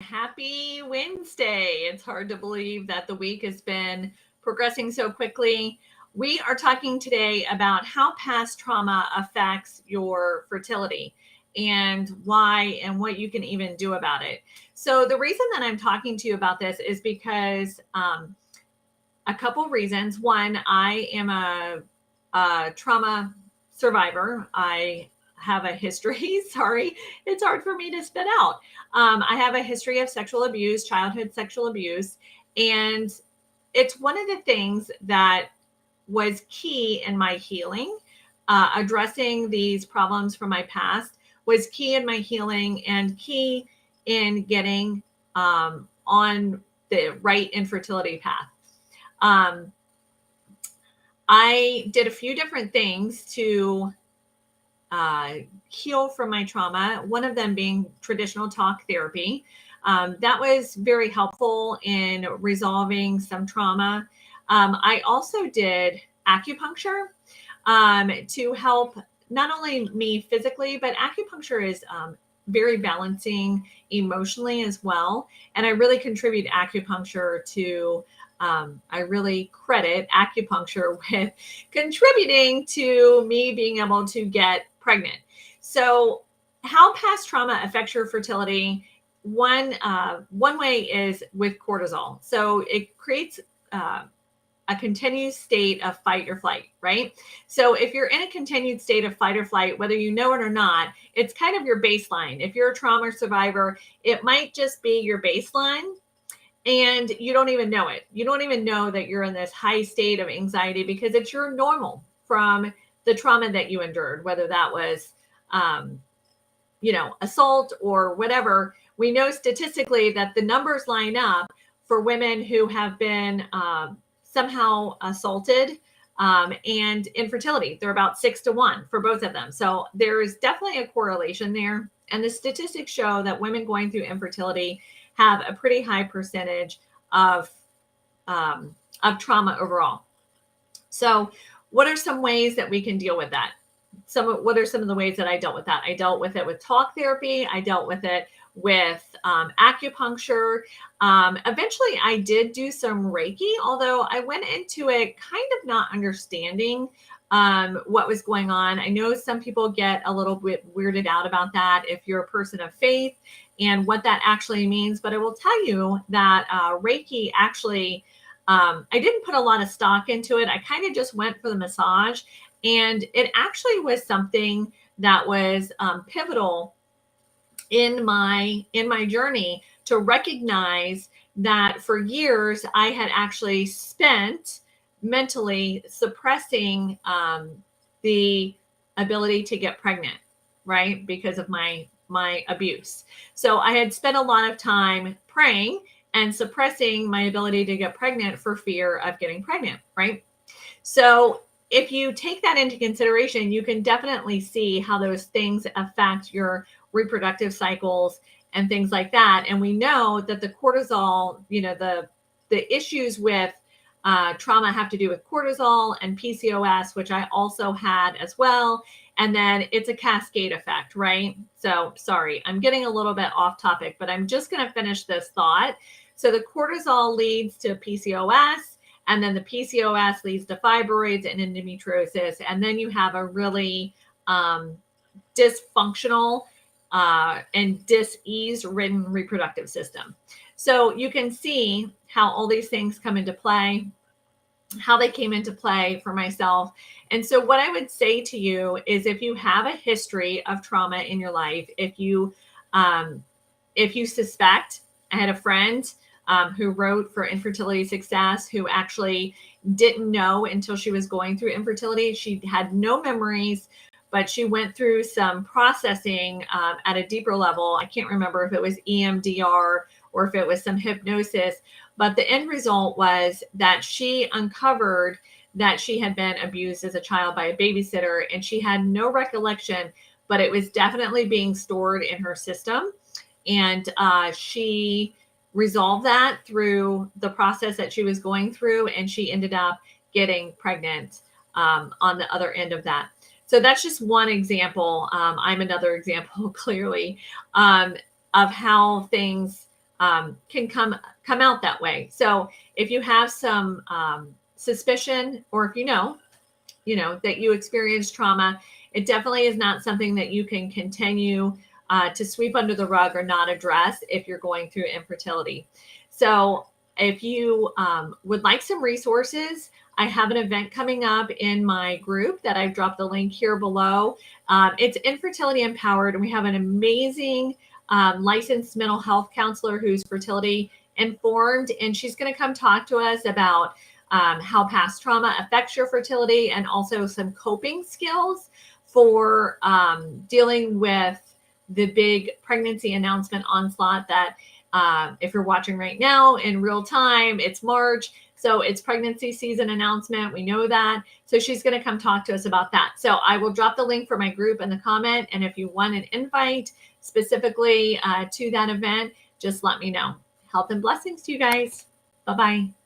Happy Wednesday. It's hard to believe that the week has been progressing so quickly. We are talking today about how past trauma affects your fertility and why and what you can even do about it. So, the reason that I'm talking to you about this is because a couple reasons. One, I am a trauma survivor. I have a history. Sorry, it's hard for me to spit out. I have a history of sexual abuse, childhood sexual abuse, and it's one of the things that was key in my healing. Addressing these problems from my past was key in my healing and key in getting on the right infertility path. Um, I did a few different things to heal from my trauma, one of them being traditional talk therapy. That was very helpful in resolving some trauma. I also did acupuncture to help not only me physically, but acupuncture is very balancing emotionally as well. And I really contribute acupuncture to I really credit acupuncture with contributing to me being able to get pregnant. So, how past trauma affects your fertility? One way is with cortisol. So it creates a continued state of fight or flight, right? So if you're in a continued state of fight or flight, whether you know it or not, it's kind of your baseline. If you're a trauma survivor, it might just be your baseline and you don't even know it. You don't even know that you're in this high state of anxiety because it's your normal from the trauma that you endured, whether that was, assault or whatever. We know statistically that the numbers line up for women who have been somehow assaulted and infertility. They're about 6-1 for both of them. So there is definitely a correlation there. And the statistics show that women going through infertility have a pretty high percentage of trauma overall. So what are some ways that we can deal with that? What are some of the ways that I dealt with that? I dealt with it with talk therapy. I dealt with it with acupuncture. Eventually, I did do some Reiki, although I went into it kind of not understanding what was going on. I know some people get a little bit weirded out about that if you're a person of faith and what that actually means. But I will tell you that Reiki actually, I didn't put a lot of stock into it. I kind of just went for the massage. And it actually was something that was pivotal in my journey to recognize that for years I had actually spent mentally suppressing the ability to get pregnant, right? Because of my abuse. So I had spent a lot of time praying and suppressing my ability to get pregnant for fear of getting pregnant, right? So if you take that into consideration, you can definitely see how those things affect your reproductive cycles and things like that. And we know that the cortisol, the issues with trauma have to do with cortisol and PCOS, which I also had as well. And then it's a cascade effect, right? So sorry, I'm getting a little bit off topic, but I'm just going to finish this thought. So the cortisol leads to PCOS. And then the PCOS leads to fibroids and endometriosis. And then you have a really dysfunctional and dis-ease-ridden reproductive system. So you can see how all these things come into play, how they came into play for myself. And so what I would say to you is if you have a history of trauma in your life, if you suspect, I had a friend who wrote for Infertility Success, who actually didn't know until she was going through infertility. She had no memories, but she went through some processing at a deeper level. I can't remember if it was EMDR or if it was some hypnosis, but the end result was that she uncovered that she had been abused as a child by a babysitter, and she had no recollection, but it was definitely being stored in her system. And she resolve that through the process that she was going through, and she ended up getting pregnant on the other end of that. So that's just one example. I'm another example, clearly, of how things can come out that way. So if you have some suspicion, or if you know that you experienced trauma, it definitely is not something that you can continue to sweep under the rug or not address if you're going through infertility. So if you would like some resources, I have an event coming up in my group that I've dropped the link here below. It's Infertility Empowered, and we have an amazing licensed mental health counselor who's fertility informed, and she's going to come talk to us about how past trauma affects your fertility, and also some coping skills for dealing with the big pregnancy announcement onslaught that if you're watching right now in real time, it's March. So it's pregnancy season announcement. We know that. So she's going to come talk to us about that. So I will drop the link for my group in the comment. And if you want an invite specifically to that event, just let me know. Health and blessings to you guys. Bye-bye.